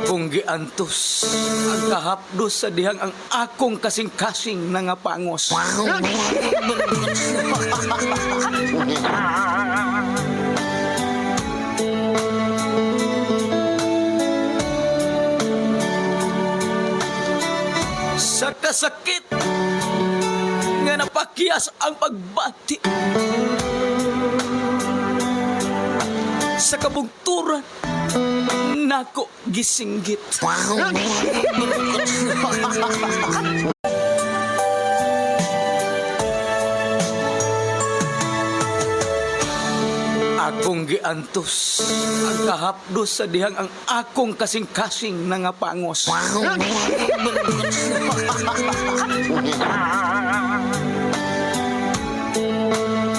Akong giantos ang kahapdos sa dihang ang akong kasing-kasing na nga pangos. Sa kasakit nga napakyas ang pagbati, sa kabugturan nako gisinggit. Akong giantos ang kahapdos sa dihang ang akong kasing-kasing na nga pangos.